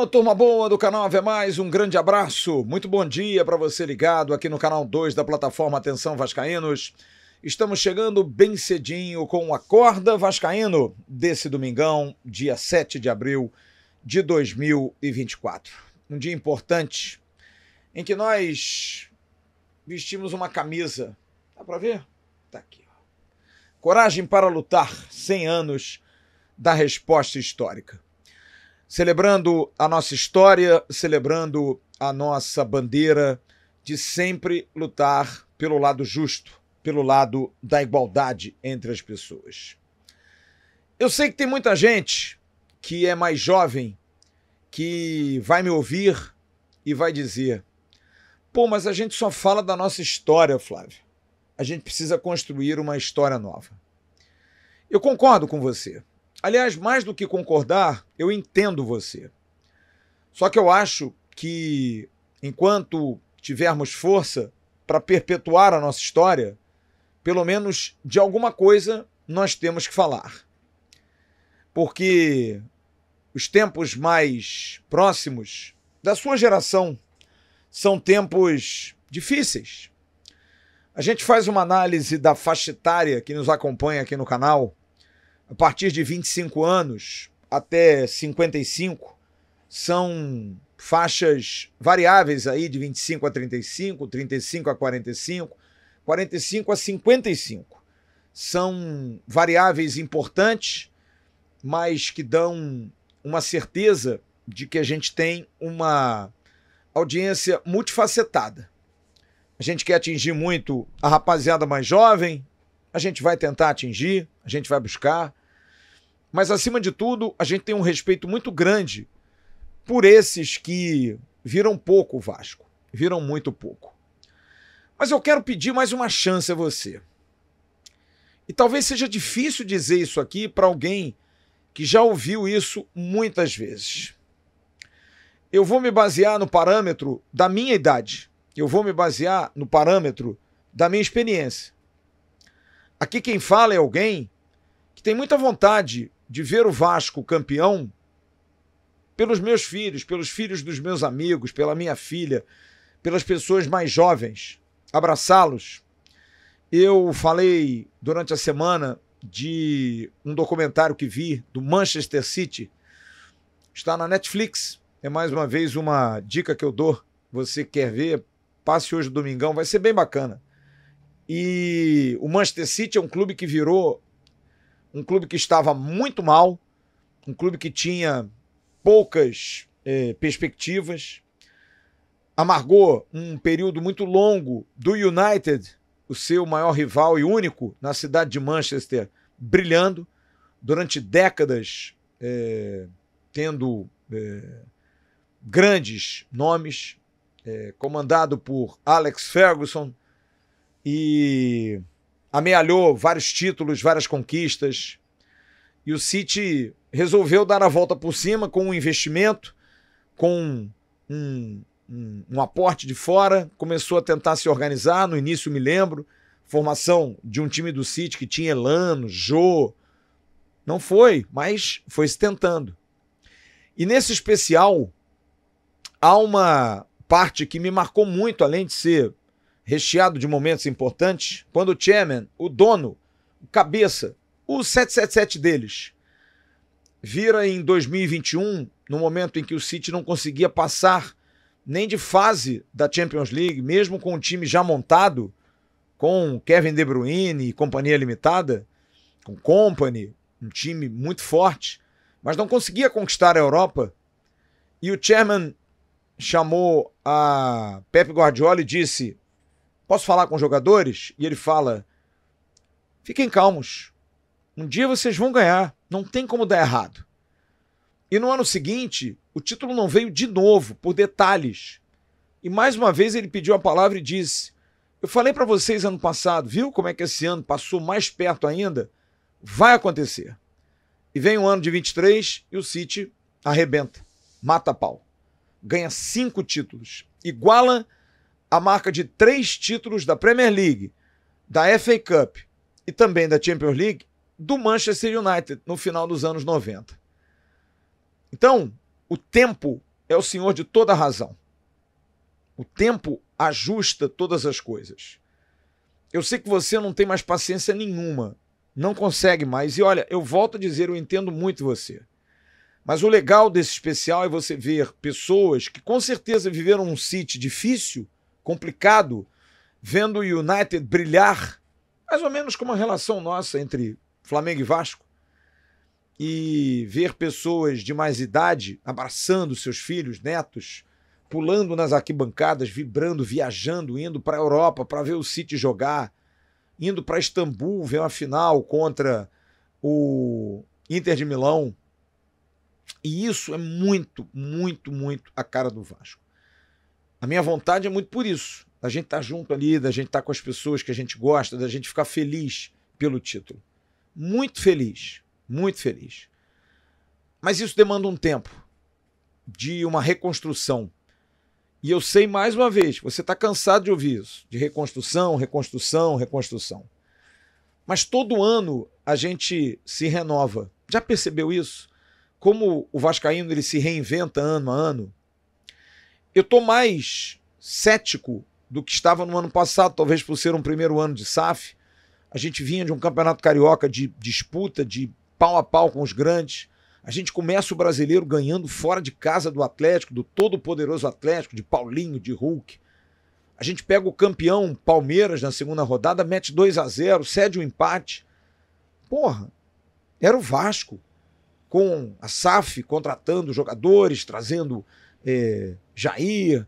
Ô, turma boa do canal Ave Mais, um grande abraço, muito bom dia para você ligado aqui no canal 2 da plataforma Atenção Vascaínos. Estamos chegando bem cedinho com o Acorda Vascaíno desse domingão, dia 7 de abril de 2024. Um dia importante em que nós vestimos uma camisa, dá para ver? Tá aqui, ó. Coragem para lutar, 100 anos da resposta histórica. Celebrando a nossa história, celebrando a nossa bandeira de sempre lutar pelo lado justo, pelo lado da igualdade entre as pessoas. Eu sei que tem muita gente que é mais jovem que vai me ouvir e vai dizer: pô, mas a gente só fala da nossa história, Flávio. A gente precisa construir uma história nova. Eu concordo com você. Aliás, mais do que concordar, eu entendo você. Só que eu acho que, enquanto tivermos força para perpetuar a nossa história, pelo menos de alguma coisa nós temos que falar. Porque os tempos mais próximos da sua geração são tempos difíceis. A gente faz uma análise da faixa etária que nos acompanha aqui no canal. A partir de 25 anos até 55, são faixas variáveis aí de 25 a 35, 35 a 45, 45 a 55. São variáveis importantes, mas que dão uma certeza de que a gente tem uma audiência multifacetada. A gente quer atingir muito a rapaziada mais jovem, a gente vai tentar atingir, a gente vai buscar. Mas, acima de tudo, a gente tem um respeito muito grande por esses que viram pouco o Vasco, viram muito pouco. Mas eu quero pedir mais uma chance a você. E talvez seja difícil dizer isso aqui para alguém que já ouviu isso muitas vezes. Eu vou me basear no parâmetro da minha idade. Eu vou me basear no parâmetro da minha experiência. Aqui quem fala é alguém que tem muita vontade de ver o Vasco campeão pelos meus filhos, pelos filhos dos meus amigos, pela minha filha, pelas pessoas mais jovens, abraçá-los. Eu falei durante a semana de um documentário que vi do Manchester City, está na Netflix, é mais uma vez uma dica que eu dou, você quer ver, passe hoje domingão, vai ser bem bacana. E o Manchester City é um clube que virou um clube que estava muito mal, um clube que tinha poucas perspectivas, amargou um período muito longo do United, o seu maior rival e único na cidade de Manchester, brilhando, durante décadas tendo grandes nomes, comandado por Alex Ferguson, e amealhou vários títulos, várias conquistas, e o City resolveu dar a volta por cima com um investimento, com um aporte de fora, começou a tentar se organizar. No início, me lembro, formação de um time do City que tinha Elano, Jô, não foi, mas foi se tentando. E nesse especial, há uma parte que me marcou muito, além de ser recheado de momentos importantes, quando o chairman, o dono, o cabeça, o 777 deles, vira em 2021, no momento em que o City não conseguia passar nem de fase da Champions League, mesmo com o time já montado, com Kevin De Bruyne e companhia limitada, com Kompany, um time muito forte, mas não conseguia conquistar a Europa. E o chairman chamou a Pep Guardiola e disse: posso falar com os jogadores? E ele fala: fiquem calmos, um dia vocês vão ganhar, não tem como dar errado. E no ano seguinte, o título não veio de novo, por detalhes. E mais uma vez ele pediu a palavra e disse: eu falei para vocês ano passado, viu como é que esse ano passou mais perto ainda? Vai acontecer. E vem o ano de 23 e o City arrebenta, mata a pau. Ganha 5 títulos, iguala a marca de 3 títulos da Premier League, da FA Cup e também da Champions League do Manchester United no final dos anos 90. Então, o tempo é o senhor de toda a razão. O tempo ajusta todas as coisas. Eu sei que você não tem mais paciência nenhuma, não consegue mais. E olha, eu volto a dizer, eu entendo muito você. Mas o legal desse especial é você ver pessoas que com certeza viveram um City difícil, complicado, vendo o United brilhar, mais ou menos como a relação nossa entre Flamengo e Vasco, e ver pessoas de mais idade abraçando seus filhos, netos, pulando nas arquibancadas, vibrando, viajando, indo para a Europa para ver o City jogar, indo para Istambul ver uma final contra o Inter de Milão. E isso é muito, muito, muito a cara do Vasco. A minha vontade é muito por isso. Da gente estar junto ali, da gente estar com as pessoas que a gente gosta, da gente ficar feliz pelo título. Muito feliz, muito feliz. Mas isso demanda um tempo de uma reconstrução. E eu sei, mais uma vez, você está cansado de ouvir isso, de reconstrução, reconstrução, reconstrução. Mas todo ano a gente se renova. Já percebeu isso? Como o vascaíno ele se reinventa ano a ano? Eu estou mais cético do que estava no ano passado, talvez por ser um primeiro ano de SAF. A gente vinha de um campeonato carioca de disputa, de pau a pau com os grandes. A gente começa o brasileiro ganhando fora de casa do Atlético, do todo-poderoso Atlético, de Paulinho, de Hulk. A gente pega o campeão Palmeiras na segunda rodada, mete 2-0, cede um empate. Porra, era o Vasco, com a SAF contratando jogadores, trazendo Jair,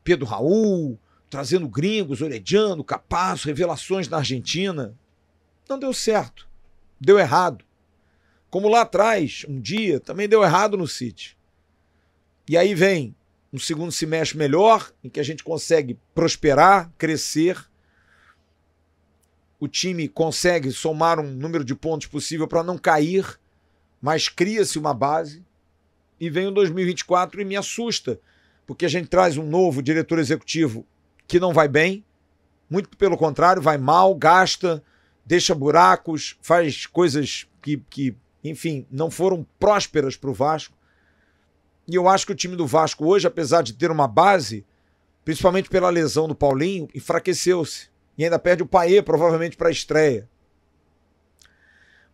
Pedro Raul, trazendo gringos, Orediano, Capasso, revelações na Argentina. Não deu certo, deu errado. Como lá atrás, um dia, também deu errado no City. E aí vem um segundo semestre melhor, em que a gente consegue prosperar, crescer. O time consegue somar um número de pontos possível para não cair, mas cria-se uma base. E vem o 2024 e me assusta, porque a gente traz um novo diretor executivo que não vai bem, muito pelo contrário, vai mal, gasta, deixa buracos, faz coisas que enfim, não foram prósperas para o Vasco. E eu acho que o time do Vasco hoje, apesar de ter uma base, principalmente pela lesão do Paulinho, enfraqueceu-se. E ainda perde o Payet, provavelmente, para a estreia.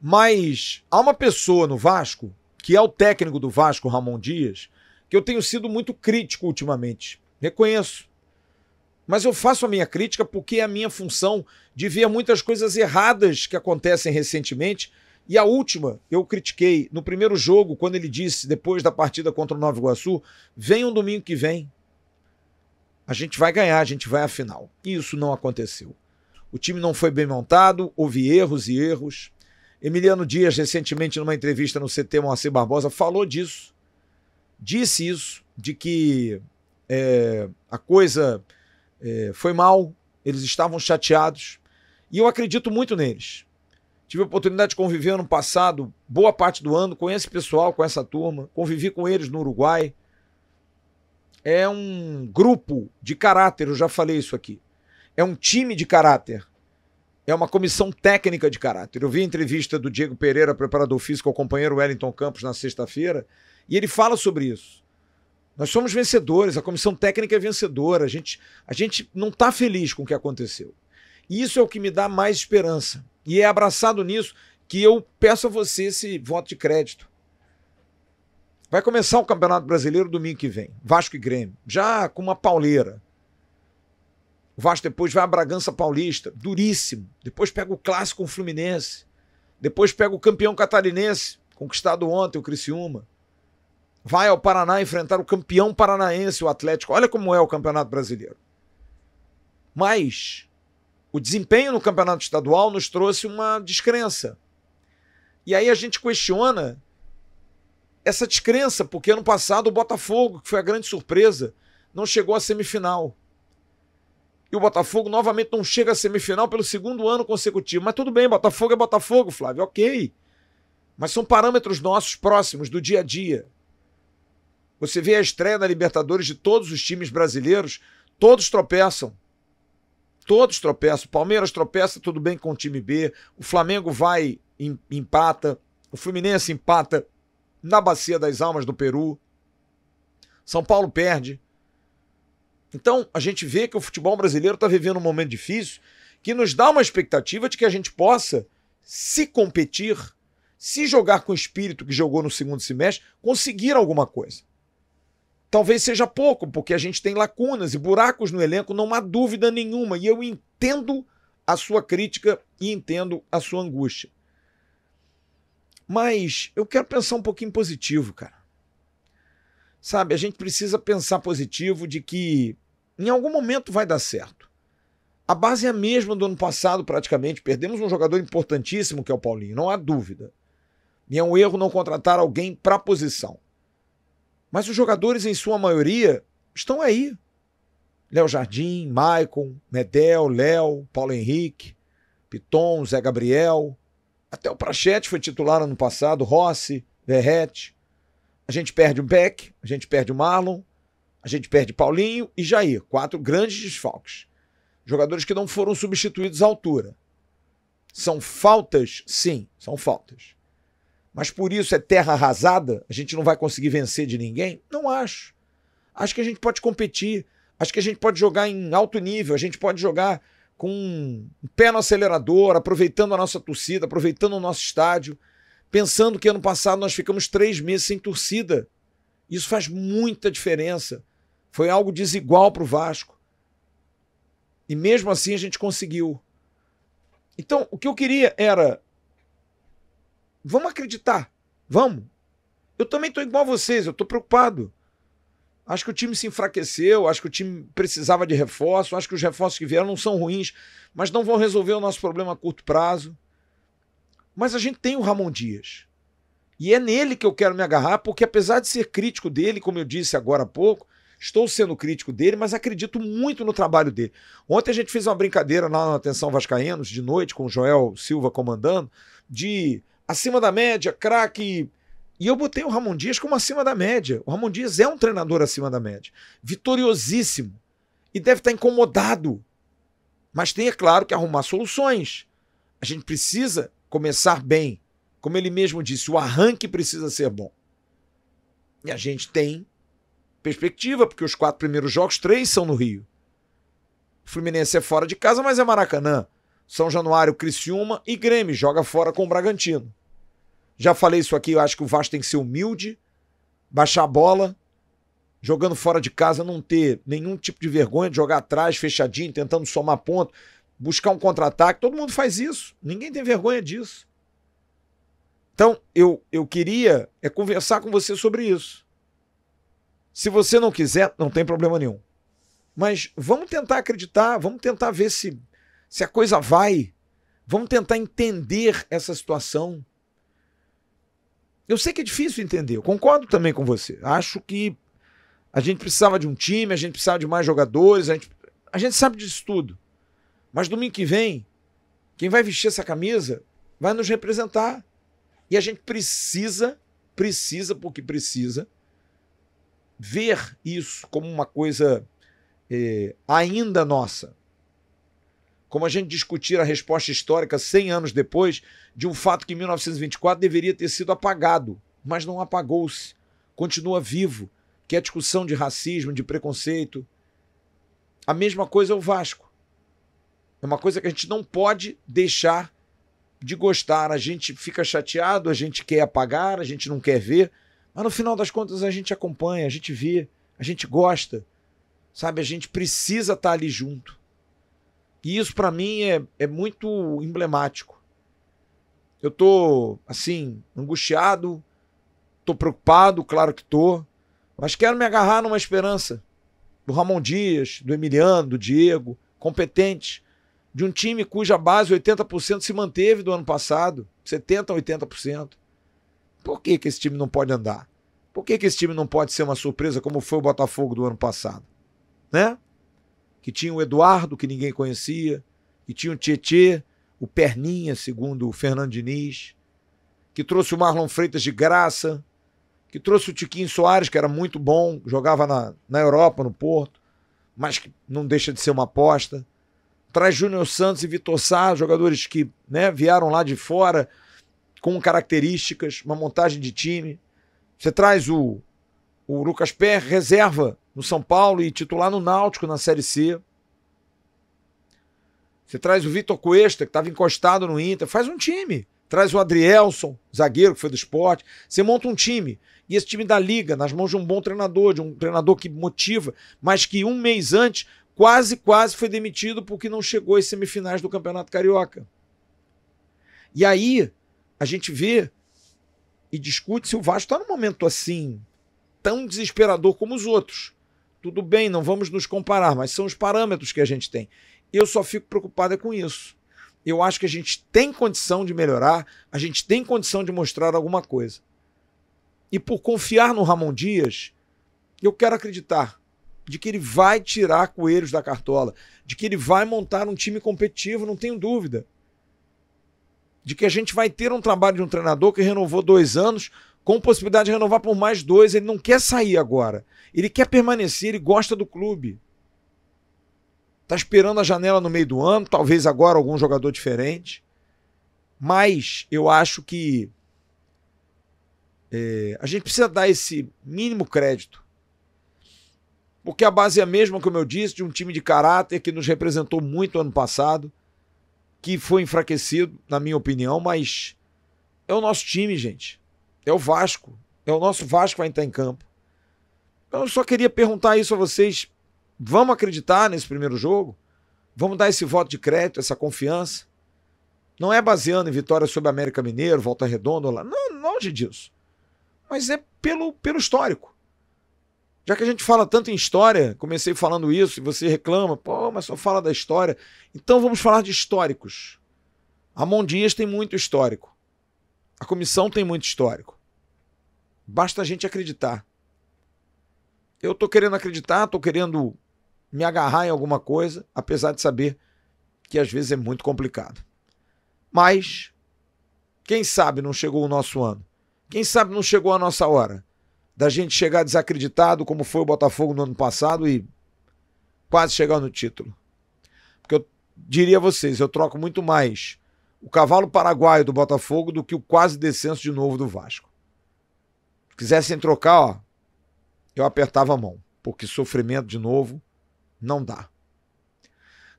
Mas há uma pessoa no Vasco, que é o técnico do Vasco, Ramon Dias, que eu tenho sido muito crítico ultimamente. Reconheço. Mas eu faço a minha crítica porque é a minha função de ver muitas coisas erradas que acontecem recentemente. E a última, eu critiquei no primeiro jogo, quando ele disse, depois da partida contra o Nova Iguaçu, venha um domingo que vem. A gente vai ganhar, a gente vai à final. E isso não aconteceu. O time não foi bem montado, houve erros e erros. Emiliano Dias, recentemente, numa entrevista no CT Moacir Barbosa, falou disso. Disse isso, de que a coisa foi mal, eles estavam chateados. E eu acredito muito neles. Tive a oportunidade de conviver ano passado, boa parte do ano, com esse pessoal, com essa turma. Convivi com eles no Uruguai. É um grupo de caráter, eu já falei isso aqui. É um time de caráter. É uma comissão técnica de caráter. Eu vi a entrevista do Diego Pereira, preparador físico, ao companheiro Wellington Campos na sexta-feira, e ele fala sobre isso. Nós somos vencedores, a comissão técnica é vencedora. A gente não está feliz com o que aconteceu. E isso é o que me dá mais esperança. E é abraçado nisso que eu peço a você esse voto de crédito. Vai começar o Campeonato Brasileiro domingo que vem. Vasco e Grêmio. Já com uma pauleira. O Vasco depois vai a Bragança Paulista. Duríssimo. Depois pega o Clássico com o Fluminense. Depois pega o campeão catarinense, conquistado ontem, o Criciúma. Vai ao Paraná enfrentar o campeão paranaense, o Atlético. Olha como é o Campeonato Brasileiro. Mas o desempenho no campeonato estadual nos trouxe uma descrença. E aí a gente questiona essa descrença, porque ano passado o Botafogo, que foi a grande surpresa, não chegou à semifinal. E o Botafogo novamente não chega à semifinal pelo segundo ano consecutivo. Mas tudo bem, Botafogo é Botafogo, Flávio, ok. Mas são parâmetros nossos próximos, do dia a dia. Você vê a estreia da Libertadores de todos os times brasileiros, todos tropeçam. Todos tropeçam. O Palmeiras tropeça, tudo bem, com o time B. O Flamengo vai e empata. O Fluminense empata na Bacia das Almas do Peru. São Paulo perde. Então, a gente vê que o futebol brasileiro está vivendo um momento difícil que nos dá uma expectativa de que a gente possa se competir, se jogar com o espírito que jogou no segundo semestre, conseguir alguma coisa. Talvez seja pouco, porque a gente tem lacunas e buracos no elenco, não há dúvida nenhuma. E eu entendo a sua crítica e entendo a sua angústia. Mas eu quero pensar um pouquinho positivo, cara. Sabe, a gente precisa pensar positivo de que em algum momento vai dar certo. A base é a mesma do ano passado, praticamente. Perdemos um jogador importantíssimo, que é o Paulinho, não há dúvida. E é um erro não contratar alguém para a posição. Mas os jogadores, em sua maioria, estão aí. Léo Jardim, Maicon, Medel, Léo, Paulo Henrique, Piton, Zé Gabriel. Até o Prachetti foi titular ano passado, Rossi, Verrete. A gente perde o Beck, a gente perde o Marlon, a gente perde Paulinho e Jair. 4 grandes desfalques. Jogadores que não foram substituídos à altura. São faltas? Sim, são faltas. Mas por isso é terra arrasada? A gente não vai conseguir vencer de ninguém? Não acho. Acho que a gente pode competir. Acho que a gente pode jogar em alto nível. A gente pode jogar com um pé no acelerador, aproveitando a nossa torcida, aproveitando o nosso estádio. Pensando que ano passado nós ficamos 3 meses sem torcida. Isso faz muita diferença. Foi algo desigual para o Vasco. E mesmo assim a gente conseguiu. Então, o que eu queria era... Vamos acreditar. Vamos. Eu também estou igual a vocês, eu estou preocupado. Acho que o time se enfraqueceu, acho que o time precisava de reforço, acho que os reforços que vieram não são ruins, mas não vão resolver o nosso problema a curto prazo. Mas a gente tem o Ramon Dias. E é nele que eu quero me agarrar, porque apesar de ser crítico dele, como eu disse agora há pouco, estou sendo crítico dele, mas acredito muito no trabalho dele. Ontem a gente fez uma brincadeira lá na Atenção Vascaínos, de noite, com o Joel Silva comandando, de acima da média, craque. E eu botei o Ramon Dias como acima da média. O Ramon Dias é um treinador acima da média. Vitoriosíssimo. E deve estar incomodado. Mas tem, é claro, que arrumar soluções. A gente precisa começar bem. Como ele mesmo disse, o arranque precisa ser bom. E a gente tem perspectiva, porque os 4 primeiros jogos, 3 são no Rio. O Fluminense é fora de casa, mas é Maracanã. São Januário, Criciúma e Grêmio joga fora com o Bragantino. Já falei isso aqui, eu acho que o Vasco tem que ser humilde, baixar a bola, jogando fora de casa, não ter nenhum tipo de vergonha de jogar atrás, fechadinho, tentando somar ponto, buscar um contra-ataque. Todo mundo faz isso, ninguém tem vergonha disso. Então, eu queria conversar com você sobre isso. Se você não quiser, não tem problema nenhum. Mas vamos tentar acreditar, vamos tentar ver se a coisa vai. Vamos tentar entender essa situação. Eu sei que é difícil entender, eu concordo também com você. Acho que a gente precisava de um time, a gente precisava de mais jogadores, a gente sabe disso tudo. Mas domingo que vem, quem vai vestir essa camisa vai nos representar. E a gente precisa porque precisa, ver isso como uma coisa ainda nossa. Como a gente discutir a resposta histórica 100 anos depois de um fato que em 1924 deveria ter sido apagado, mas não apagou-se, continua vivo, que é a discussão de racismo, de preconceito. A mesma coisa é o Vasco. É uma coisa que a gente não pode deixar de gostar. A gente fica chateado, a gente quer apagar, a gente não quer ver, mas no final das contas a gente acompanha, a gente vê, a gente gosta, sabe? A gente precisa estar ali junto. E isso para mim é muito emblemático. Eu tô, assim, angustiado, tô preocupado, claro que tô, mas quero me agarrar numa esperança do Ramon Dias, do Emiliano, do Diego, competentes, de um time cuja base 80% se manteve do ano passado, 70% a 80%. Por que esse time não pode andar? Por que esse time não pode ser uma surpresa como foi o Botafogo do ano passado? Né? Que tinha o Eduardo, que ninguém conhecia, que tinha o Tietê, o Perninha, segundo o Fernando Diniz, que trouxe o Marlon Freitas de graça, que trouxe o Tiquinho Soares, que era muito bom, jogava na Europa, no Porto, mas que não deixa de ser uma aposta. Traz Júnior Santos e Vitor Sá, jogadores que, né, vieram lá de fora com características, uma montagem de time. Você traz o o Lucas Perry, reserva no São Paulo e titular no Náutico na Série C. Você traz o Vitor Cuesta, que estava encostado no Inter, faz um time. Traz o Adrielson, zagueiro que foi do Sport. Você monta um time. E esse time da Liga, nas mãos de um bom treinador, de um treinador que motiva, mas que um mês antes quase foi demitido porque não chegou às semifinais do Campeonato Carioca. E aí a gente vê e discute se o Vasco está num momento assim, tão desesperador como os outros. Tudo bem, não vamos nos comparar, mas são os parâmetros que a gente tem. Eu só fico preocupado com isso. Eu acho que a gente tem condição de melhorar, a gente tem condição de mostrar alguma coisa. E por confiar no Ramon Dias, eu quero acreditar de que ele vai tirar coelhos da cartola, de que ele vai montar um time competitivo, não tenho dúvida. De que a gente vai ter um trabalho de um treinador que renovou 2 anos, com possibilidade de renovar por mais 2, ele não quer sair agora. Ele quer permanecer, ele gosta do clube. Está esperando a janela no meio do ano, talvez agora algum jogador diferente. Mas eu acho que a gente precisa dar esse mínimo crédito. Porque a base é a mesma, como eu disse, de um time de caráter que nos representou muito ano passado, que foi enfraquecido, na minha opinião, mas é o nosso time, gente. É o Vasco. É o nosso Vasco que vai entrar em campo. Então eu só queria perguntar isso a vocês. Vamos acreditar nesse primeiro jogo? Vamos dar esse voto de crédito, essa confiança? Não é baseando em vitória sobre América Mineiro, Volta Redonda, lá. Não, longe disso. Mas é pelo histórico. Já que a gente fala tanto em história, comecei falando isso, e você reclama, pô, mas só fala da história. Então vamos falar de históricos. Ramon Dias tem muito histórico. A comissão tem muito histórico. Basta a gente acreditar. Eu estou querendo acreditar, estou querendo me agarrar em alguma coisa, apesar de saber que às vezes é muito complicado. Mas, quem sabe não chegou o nosso ano? Quem sabe não chegou a nossa hora da gente chegar desacreditado, como foi o Botafogo no ano passado, e quase chegar no título? Porque eu diria a vocês, eu troco muito mais o cavalo paraguaio do Botafogo do que o quase descenso de novo do Vasco. Se quisessem trocar, ó, eu apertava a mão, porque sofrimento de novo não dá.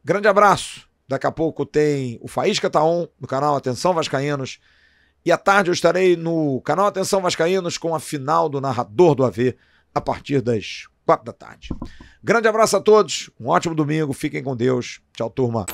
Grande abraço. Daqui a pouco tem o Faísca Taon no canal Atenção Vascaínos. E à tarde eu estarei no canal Atenção Vascaínos com a final do Narrador do AV a partir das 4 da tarde. Grande abraço a todos, um ótimo domingo, fiquem com Deus. Tchau, turma.